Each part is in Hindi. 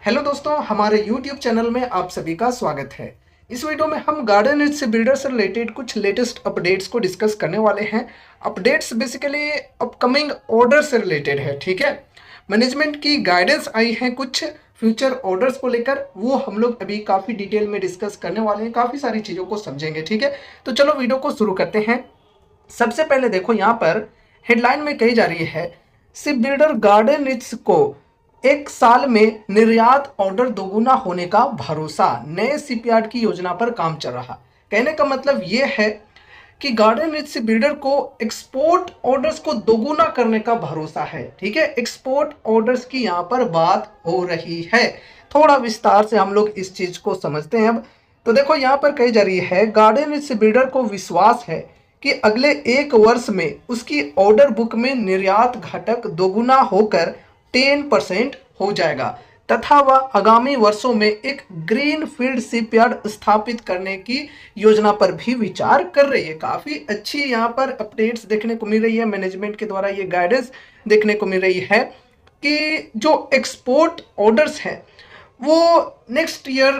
हेलो दोस्तों, हमारे YouTube चैनल में आप सभी का स्वागत है। इस वीडियो में हम गार्डन रिच से बिल्डर से रिलेटेड कुछ लेटेस्ट अपडेट्स को डिस्कस करने वाले हैं। अपडेट्स बेसिकली अपकमिंग ऑर्डर से रिलेटेड है, ठीक है। मैनेजमेंट की गाइडेंस आई है कुछ फ्यूचर ऑर्डर्स को लेकर, वो हम लोग अभी काफ़ी डिटेल में डिस्कस करने वाले हैं, काफ़ी सारी चीज़ों को समझेंगे, ठीक है। तो चलो वीडियो को शुरू करते हैं। सबसे पहले देखो, यहाँ पर हेडलाइन में कही जा रही है, शिप बिल्डर गार्डन रिच को एक साल में निर्यात ऑर्डर दोगुना होने का भरोसा, नए शिपयार्ड की योजना पर काम चल रहा। कहने का मतलब यह है कि गार्डन रिच शिप बिल्डर को एक्सपोर्ट ऑर्डर्स को दोगुना करने का भरोसा है, ठीक है। एक्सपोर्ट ऑर्डर्स की यहाँ पर बात हो रही है। थोड़ा विस्तार से हम लोग इस चीज को समझते हैं अब। तो देखो, यहाँ पर कही जा रही है, गार्डन रिच शिप बिल्डर को विश्वास है कि अगले एक वर्ष में उसकी ऑर्डर बुक में निर्यात घटक दोगुना होकर 10% हो जाएगा तथा वह आगामी वर्षों में एक ग्रीन फील्ड शिपयार्ड स्थापित करने की योजना पर भी विचार कर रही है। काफी अच्छी यहाँ पर अपडेट्स देखने को मिल रही है, मैनेजमेंट के द्वारा ये गाइडेंस देखने को मिल रही है कि जो एक्सपोर्ट ऑर्डर्स हैं वो नेक्स्ट ईयर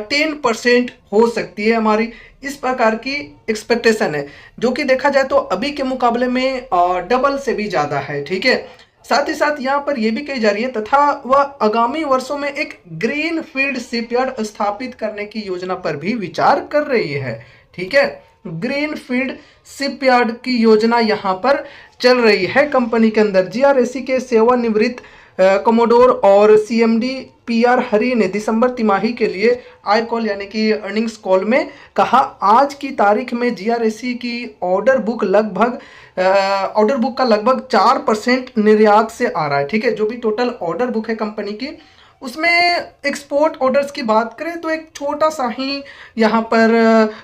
10% हो सकती है। हमारी इस प्रकार की एक्सपेक्टेशन है, जो कि देखा जाए तो अभी के मुकाबले में डबल से भी ज़्यादा है, ठीक है। साथ ही साथ यहाँ पर यह भी कही जा रही है, तथा वह आगामी वर्षों में एक ग्रीन फील्ड शिपयार्ड स्थापित करने की योजना पर भी विचार कर रही है, ठीक है। ग्रीन फील्ड शिपयार्ड की योजना यहाँ पर चल रही है कंपनी के अंदर। जीआरएसी के सेवानिवृत्त कमोडोर और सीएमडी पीआर हरी ने दिसंबर तिमाही के लिए आई कॉल यानी कि अर्निंग्स कॉल में कहा, आज की तारीख में जीआरएसी की ऑर्डर बुक का लगभग 4% निर्यात से आ रहा है, ठीक है। जो भी टोटल ऑर्डर बुक है कंपनी की, उसमें एक्सपोर्ट ऑर्डर्स की बात करें तो एक छोटा सा ही यहाँ पर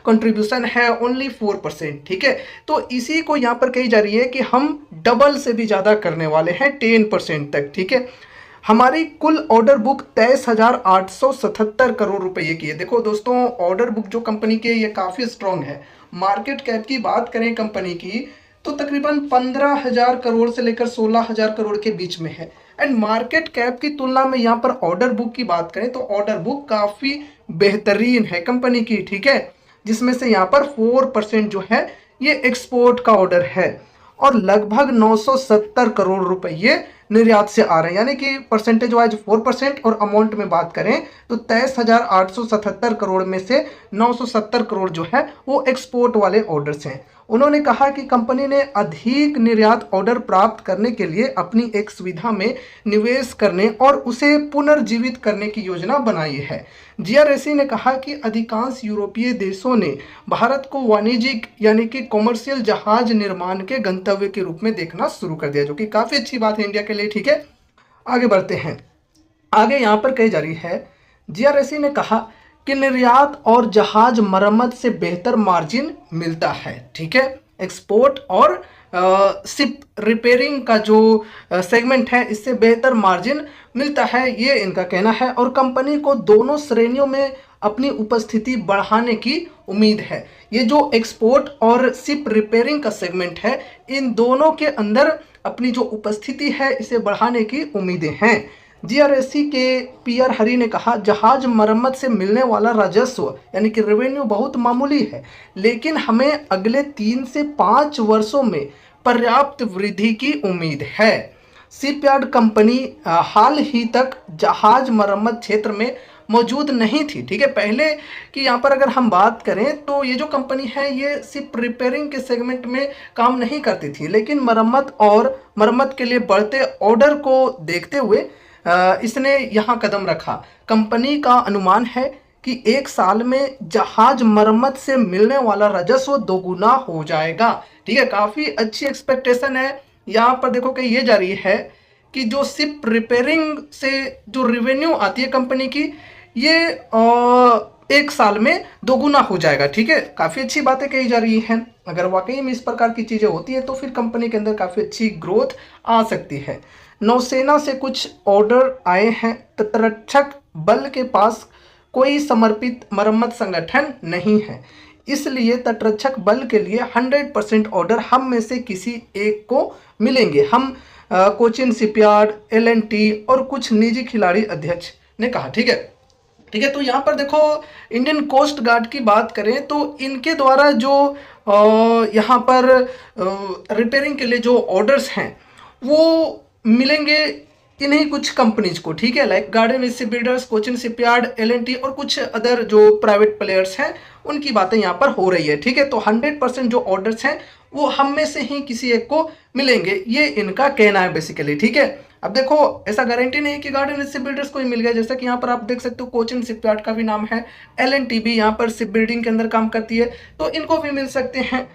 कंट्रीब्यूशन है, ओनली 4%, ठीक है। तो इसी को यहाँ पर कही जा रही है कि हम डबल से भी ज़्यादा करने वाले हैं, 10% तक, ठीक है। हमारी कुल ऑर्डर बुक 23,877 करोड़ रुपए की है। देखो दोस्तों, ऑर्डर बुक जो कंपनी की है ये काफ़ी स्ट्रॉन्ग है। मार्केट कैप की बात करें कंपनी की तो तकरीबन 15,000 करोड़ से लेकर 16,000 करोड़ के बीच में है। एंड मार्केट कैप की तुलना में यहाँ पर ऑर्डर बुक की बात करें तो ऑर्डर बुक काफ़ी बेहतरीन है कंपनी की, ठीक है। जिसमें से यहाँ पर 4% जो है ये एक्सपोर्ट का ऑर्डर है और लगभग 970 करोड़ रुपए ये निर्यात से आ रहे हैं, यानी कि परसेंटेज वाइज 4% और अमाउंट में बात करें तो 23,877 करोड़ में से 970 करोड़ जो है वो एक्सपोर्ट वाले ऑर्डर्स हैं। उन्होंने कहा कि कंपनी ने अधिक निर्यात ऑर्डर प्राप्त करने के लिए अपनी एक सुविधा में निवेश करने और उसे पुनर्जीवित करने की योजना बनाई है। जीआरएसी ने कहा कि अधिकांश यूरोपीय देशों ने भारत को वाणिज्यिक यानी कि कॉमर्शियल जहाज निर्माण के गंतव्य के रूप में देखना शुरू कर दिया, जो कि काफ़ी अच्छी बात है इंडिया के लिए, ठीक है। आगे बढ़ते हैं। आगे यहाँ पर कही जा रही है, जीआरएसी ने कहा कि निर्यात और जहाज मरम्मत से बेहतर मार्जिन मिलता है, ठीक है। एक्सपोर्ट और शिप रिपेयरिंग का जो सेगमेंट है इससे बेहतर मार्जिन मिलता है, ये इनका कहना है। और कंपनी को दोनों श्रेणियों में अपनी उपस्थिति बढ़ाने की उम्मीद है। ये जो एक्सपोर्ट और शिप रिपेयरिंग का सेगमेंट है, इन दोनों के अंदर अपनी जो उपस्थिति है इसे बढ़ाने की उम्मीदें हैं। जीआरएसी के पीआर हरी ने कहा, जहाज मरम्मत से मिलने वाला राजस्व यानी कि रेवेन्यू बहुत मामूली है, लेकिन हमें अगले 3 से 5 वर्षों में पर्याप्त वृद्धि की उम्मीद है। शिपयार्ड कंपनी हाल ही तक जहाज मरम्मत क्षेत्र में मौजूद नहीं थी, ठीक है। पहले कि यहाँ पर अगर हम बात करें तो ये जो कंपनी है ये शिप रिपेयरिंग के सेगमेंट में काम नहीं करती थी, लेकिन मरम्मत के लिए बढ़ते ऑर्डर को देखते हुए इसने यहाँ कदम रखा। कंपनी का अनुमान है कि एक साल में जहाज मरम्मत से मिलने वाला राजस्व दोगुना हो जाएगा, ठीक है। काफ़ी अच्छी एक्सपेक्टेशन है। यहाँ पर देखो कि ये जा रही है कि जो शिप रिपेयरिंग से जो रेवेन्यू आती है कंपनी की, ये एक साल में दोगुना हो जाएगा, ठीक है। काफ़ी अच्छी बातें कही जा रही हैं। अगर वाकई में इस प्रकार की चीज़ें होती है तो फिर कंपनी के अंदर काफ़ी अच्छी ग्रोथ आ सकती है। नौसेना से कुछ ऑर्डर आए हैं। तटरक्षक बल के पास कोई समर्पित मरम्मत संगठन नहीं है, इसलिए तटरक्षक बल के लिए 100% ऑर्डर हम में से किसी एक को मिलेंगे। हम कोचिन शिपयार्ड, एल&टी और कुछ निजी खिलाड़ी अध्यक्ष ने कहा। ठीक है, ठीक है। तो यहाँ पर देखो, इंडियन कोस्ट गार्ड की बात करें तो इनके द्वारा जो यहाँ पर रिपेयरिंग के लिए जो ऑर्डर्स हैं वो मिलेंगे इन्हीं कुछ कंपनीज को। ठीक है, like garden ship builders, Cochin shipyard, L&T और कुछ अदर जो प्राइवेट प्लेयर्स हैं उनकी बातें यहाँ पर हो रही है। ठीक है, तो 100% जो ऑर्डर्स हैं वो हम में से ही किसी एक को मिलेंगे, ये इनका कहना है बेसिकली। ठीक है, अब देखो ऐसा गारंटी नहीं है कि गार्डन शिप बिल्डर्स को ही मिल गया, जैसा कि यहाँ पर आप देख सकते हो कोचिन शिपयार्ड का भी नाम है, एल&टी भी यहाँ पर शिप बिल्डिंग के अंदर काम करती है, तो इनको भी मिल सकते हैं।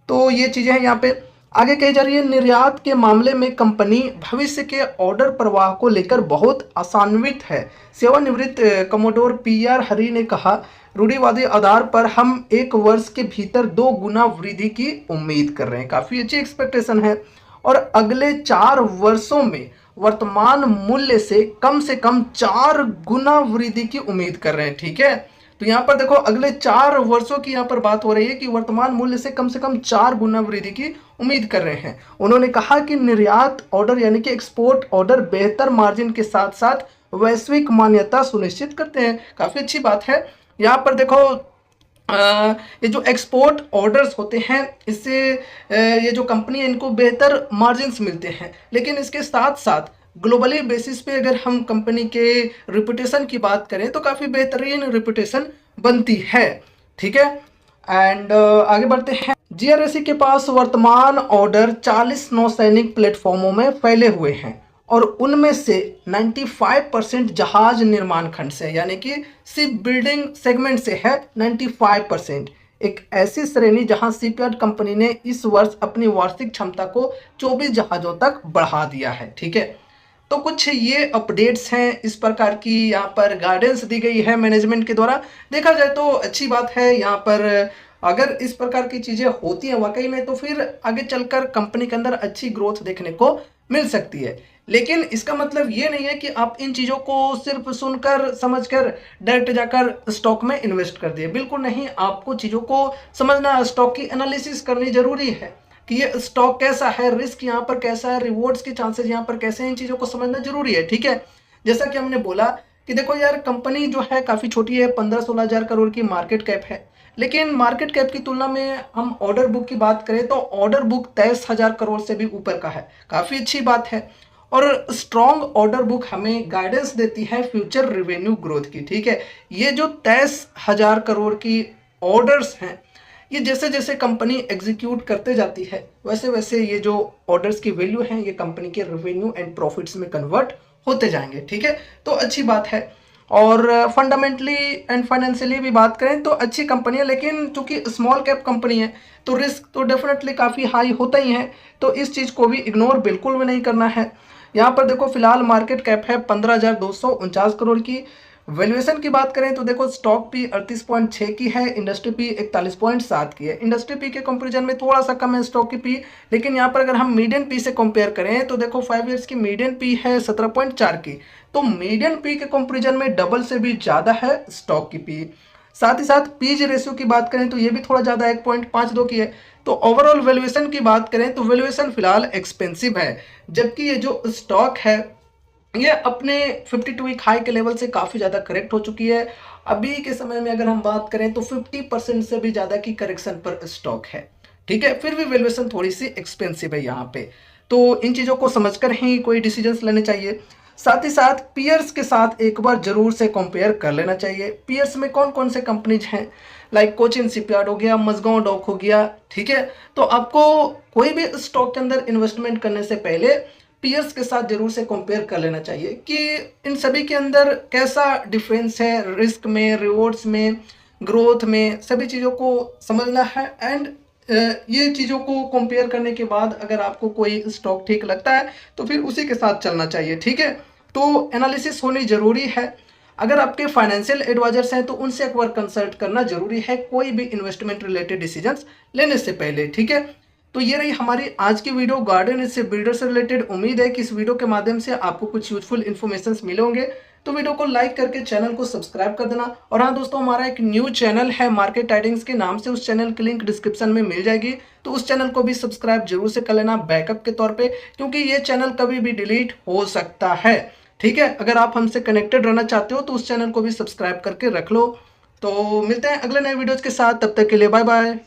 तो ये चीजें हैं। यहाँ पे आगे कही जा रही है, निर्यात के मामले में कंपनी भविष्य के ऑर्डर प्रवाह को लेकर बहुत आशान्वित है। सेवानिवृत्त कमोडोर PR हरी ने कहा, रूढ़िवादी आधार पर हम 1 वर्ष के भीतर 2 गुना वृद्धि की उम्मीद कर रहे हैं। काफी अच्छी एक्सपेक्टेशन है और अगले 4 वर्षों में वर्तमान मूल्य से कम 4 गुना वृद्धि की उम्मीद कर रहे हैं। ठीक है, तो यहाँ पर देखो अगले 4 वर्षों की यहाँ पर बात हो रही है कि वर्तमान मूल्य से कम 4 गुना वृद्धि की उम्मीद कर रहे हैं। उन्होंने कहा कि निर्यात ऑर्डर यानी कि एक्सपोर्ट ऑर्डर बेहतर मार्जिन के साथ साथ वैश्विक मान्यता सुनिश्चित करते हैं। काफी अच्छी बात है। यहाँ पर देखो ये जो एक्सपोर्ट ऑर्डर्स होते हैं इससे ये जो कंपनी है इनको बेहतर मार्जिन्स मिलते हैं, लेकिन इसके साथ साथ ग्लोबली बेसिस पे अगर हम कंपनी के रिपुटेशन की बात करें तो काफ़ी बेहतरीन रिपुटेशन बनती है। ठीक है, एंड आगे बढ़ते हैं। GRSC के पास वर्तमान ऑर्डर 40 नौसैनिक प्लेटफॉर्मों में फैले हुए हैं और उनमें से 95% जहाज निर्माण खंड से यानी कि शिप बिल्डिंग सेगमेंट से है। 95% एक ऐसी श्रेणी जहां शिपयार्ड कंपनी ने इस वर्ष अपनी वार्षिक क्षमता को 24 जहाजों तक बढ़ा दिया है। ठीक है, तो कुछ ये अपडेट्स हैं, इस प्रकार की यहाँ पर गाइडेंस दी गई है मैनेजमेंट के द्वारा। देखा जाए तो अच्छी बात है। यहाँ पर अगर इस प्रकार की चीज़ें होती हैं वाकई में तो फिर आगे चलकर कंपनी के अंदर अच्छी ग्रोथ देखने को मिल सकती है। लेकिन इसका मतलब ये नहीं है कि आप इन चीज़ों को सिर्फ सुनकर समझकर डायरेक्ट जाकर स्टॉक में इन्वेस्ट कर दिए, बिल्कुल नहीं। आपको चीज़ों को समझना, स्टॉक की एनालिसिस करनी जरूरी है कि ये स्टॉक कैसा है, रिस्क यहाँ पर कैसा है, रिवॉर्ड्स के चांसेस यहाँ पर कैसे हैं, इन चीज़ों को समझना जरूरी है। ठीक है, जैसा कि हमने बोला कि देखो यार कंपनी जो है काफ़ी छोटी है, 15-16 हज़ार करोड़ की मार्केट कैप है, लेकिन मार्केट कैप की तुलना में हम ऑर्डर बुक की बात करें तो ऑर्डर बुक 23,000 करोड़ से भी ऊपर का है। काफ़ी अच्छी बात है और स्ट्रॉन्ग ऑर्डर बुक हमें गाइडेंस देती है फ्यूचर रेवेन्यू ग्रोथ की। ठीक है, ये जो 23,000 करोड़ की ऑर्डर्स हैं ये जैसे जैसे कंपनी एग्जीक्यूट करते जाती है वैसे वैसे ये जो ऑर्डर्स की वैल्यू है ये कंपनी के रेवेन्यू एंड प्रॉफिट्स में कन्वर्ट होते जाएंगे। ठीक है, तो अच्छी बात है। और फंडामेंटली एंड फाइनेंशियली भी बात करें तो अच्छी कंपनी है, लेकिन चूंकि स्मॉल कैप कंपनी है तो रिस्क तो डेफिनेटली काफ़ी हाई होता ही है, तो इस चीज़ को भी इग्नोर बिल्कुल भी नहीं करना है। यहाँ पर देखो फिलहाल मार्केट कैप है 15,249 करोड़ की। वैल्यूएशन की बात करें तो देखो स्टॉक पी 38.6 की है, इंडस्ट्री पी 41.7 की है। इंडस्ट्री पी के कंपैरिजन में थोड़ा सा कम है स्टॉक की पी, लेकिन यहाँ पर अगर हम मीडियन पी से कंपेयर करें तो देखो 5 ईयर्स की मीडियन पी है 17.4 की, तो मीडियन पी के कंपैरिजन में डबल से भी ज़्यादा है स्टॉक की पी। साथ ही साथ पीज रेशियो की बात करें तो ये भी थोड़ा ज़्यादा 1.52 की है। तो ओवरऑल वैल्यूएशन की बात करें तो वैल्यूएशन फिलहाल एक्सपेंसिव है, जबकि ये जो स्टॉक है ये अपने 52 वीक हाई के लेवल से काफ़ी ज़्यादा करेक्ट हो चुकी है। अभी के समय में अगर हम बात करें तो 50% से भी ज़्यादा की करेक्शन पर स्टॉक है। ठीक है, फिर भी वैल्यूएशन थोड़ी सी एक्सपेंसिव है यहाँ पे, तो इन चीज़ों को समझकर ही कोई डिसीजंस लेने चाहिए। साथ ही साथ पीयर्स के साथ एक बार जरूर से कंपेयर कर लेना चाहिए। पीयर्स में कौन कौन से कंपनीज हैं, लाइक कोचिन शिपयार्ड हो गया, मझगांव डॉक हो गया। ठीक है, तो आपको कोई भी स्टॉक के अंदर इन्वेस्टमेंट करने से पहले पीयर्स के साथ जरूर से कंपेयर कर लेना चाहिए कि इन सभी के अंदर कैसा डिफरेंस है, रिस्क में, रिवॉर्ड्स में, ग्रोथ में, सभी चीज़ों को समझना है। एंड ये चीज़ों को कंपेयर करने के बाद अगर आपको कोई स्टॉक ठीक लगता है तो फिर उसी के साथ चलना चाहिए। ठीक है, तो एनालिसिस होनी ज़रूरी है। अगर आपके फाइनेंशियल एडवाइजर्स हैं तो उनसे एक बार कंसल्ट करना जरूरी है कोई भी इन्वेस्टमेंट रिलेटेड डिसीजंस लेने से पहले। ठीक है, तो ये रही हमारी आज की वीडियो गार्डन से बिल्डर से रिलेटेड। उम्मीद है कि इस वीडियो के माध्यम से आपको कुछ यूजफुल इन्फॉर्मेशन मिले होंगे, तो वीडियो को लाइक करके चैनल को सब्सक्राइब कर देना। और हाँ दोस्तों, हमारा एक न्यू चैनल है मार्केट टाइडिंग्स के नाम से, उस चैनल की लिंक डिस्क्रिप्शन में मिल जाएगी, तो उस चैनल को भी सब्सक्राइब जरूर से कर लेना बैकअप के तौर पे, क्योंकि ये चैनल कभी भी डिलीट हो सकता है। ठीक है, अगर आप हमसे कनेक्टेड रहना चाहते हो तो उस चैनल को भी सब्सक्राइब करके रख लो। तो मिलते हैं अगले नए वीडियोज़ के साथ, तब तक के लिए बाय बाय।